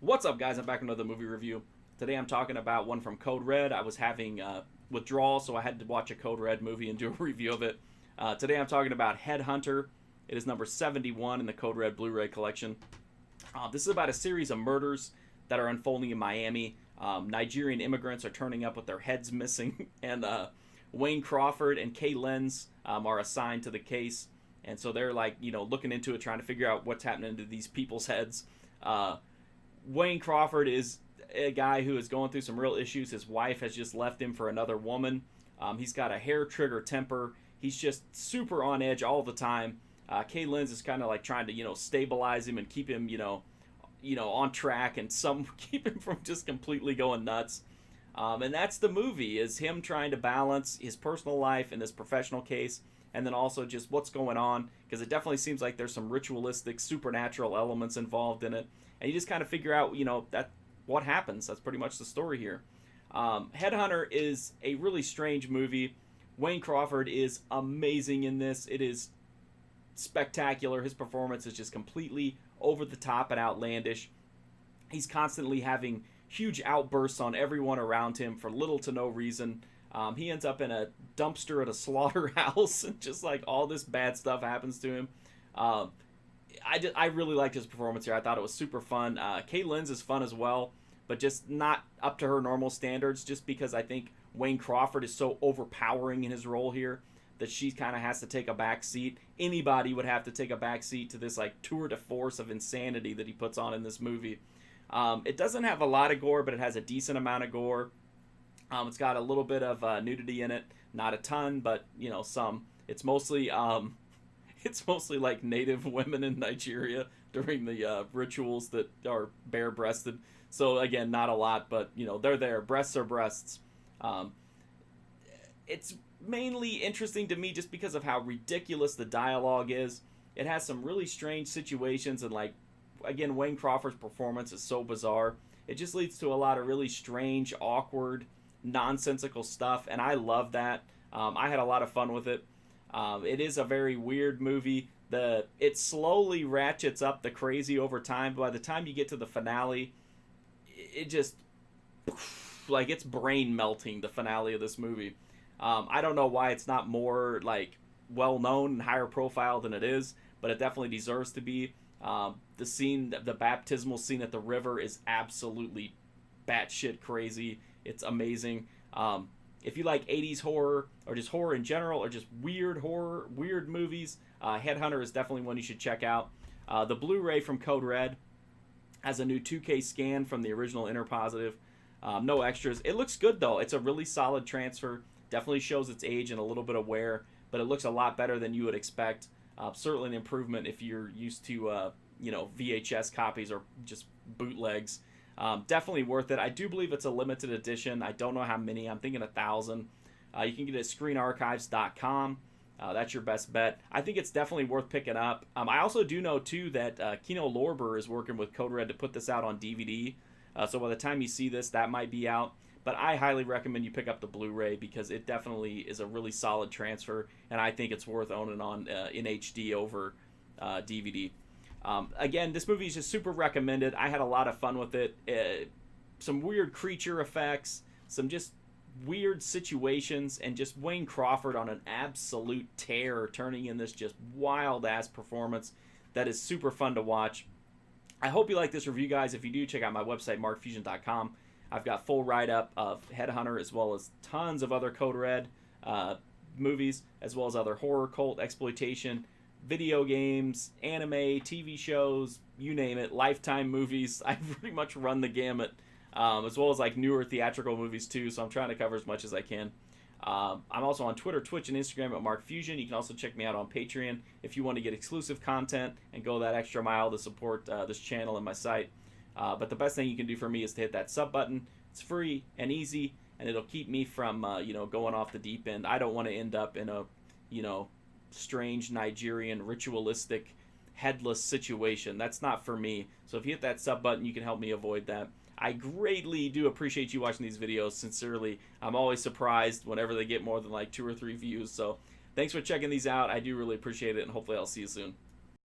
What's up, guys? I'm back with another movie review. Today I'm talking about one from Code Red. I was having withdrawal, so I had to watch a Code Red movie and do a review of it. Today I'm talking about Headhunter. It is number 71 in the Code Red Blu-ray collection. This is about a series of murders that are unfolding in Miami. Nigerian immigrants are turning up with their heads missing, and Wayne Crawford and Kay Lenz are assigned to the case. And so they're looking into it, trying to figure out what's happening to these people's heads. Wayne Crawford is a guy who is going through some real issues. His wife has just left him for another woman. He's got a hair trigger temper. He's just super on edge all the time. Kay Lenz is kind of like trying to, stabilize him and keep him, on track and keep him from just completely going nuts. And that's the movie, is him trying to balance his personal life and this professional case, and then also just what's going on, because it definitely seems like there's some ritualistic, supernatural elements involved in it. And you just kind of figure out, that what happens. That's pretty much the story here. Headhunter is a really strange movie. Wayne Crawford is amazing in this. It is spectacular. His performance is just completely over the top and outlandish. He's constantly having huge outbursts on everyone around him for little to no reason. He ends up in a dumpster at a slaughterhouse, and just like all this bad stuff happens to him. I really liked his performance here. I thought it was super fun. Kay Lenz is fun as well, but just not up to her normal standards, just because I think Wayne Crawford is so overpowering in his role here that she kind of has to take a back seat. Anybody would have to take a back seat to this tour de force of insanity that he puts on in this movie. It doesn't have a lot of gore, but it has a decent amount of gore. It's got a little bit of nudity in it, not a ton, but some. It's mostly like native women in Nigeria during the rituals that are bare-breasted. So again, not a lot, but they're there. Breasts are breasts. It's mainly interesting to me just because of how ridiculous the dialogue is. It has some really strange situations, and again, Wayne Crawford's performance is so bizarre. It just leads to a lot of really strange, awkward, nonsensical stuff, and I love that. I had a lot of fun with it. It is a very weird movie. It slowly ratchets up the crazy over time. By the time you get to the finale, it just it's brain melting, the finale of this movie. I don't know why it's not more well known and higher profile than it is, but it definitely deserves to be. The baptismal scene at the river is absolutely batshit crazy. It's amazing. If you like 80s horror, or just horror in general, or just weird horror, weird movies, Headhunter is definitely one you should check out. The Blu-ray from Code Red has a new 2K scan from the original Interpositive. No extras. It looks good, though. It's a really solid transfer. Definitely shows its age and a little bit of wear, but it looks a lot better than you would expect. Certainly an improvement if you're used to VHS copies or just bootlegs. Definitely worth it. I do believe it's a limited edition. I don't know how many. I'm thinking 1,000. You can get it at screenarchives.com. That's your best bet. I think it's definitely worth picking up. I also do know, too, that Kino Lorber is working with Code Red to put this out on DVD. So by the time you see this, that might be out. But I highly recommend you pick up the Blu-ray, because it definitely is a really solid transfer, and I think it's worth owning on in HD over DVD. Again, this movie is just super recommended. I had a lot of fun with it. Some weird creature effects, some just weird situations, and just Wayne Crawford on an absolute tear, turning in this just wild-ass performance that is super fun to watch. I hope you like this review, guys. If you do, check out my website, markfusion.com. I've got full write-up of Headhunter, as well as tons of other Code Red movies, as well as other horror, cult, exploitation, video games, anime, TV shows, you name it, Lifetime movies. I pretty much run the gamut, as well as newer theatrical movies too, so I'm trying to cover as much as I can. I'm also on Twitter, Twitch, and Instagram at MarkFusion. You can also check me out on Patreon if you want to get exclusive content and go that extra mile to support this channel and my site. But the best thing you can do for me is to hit that sub button. It's free and easy, and it'll keep me from going off the deep end. I don't want to end up in a strange Nigerian ritualistic headless situation. That's not for me. So if you hit that sub button, you can help me avoid that. I greatly do appreciate you watching these videos. Sincerely, I'm always surprised whenever they get more than 2 or 3 views. So thanks for checking these out. I do really appreciate it, and hopefully I'll see you soon.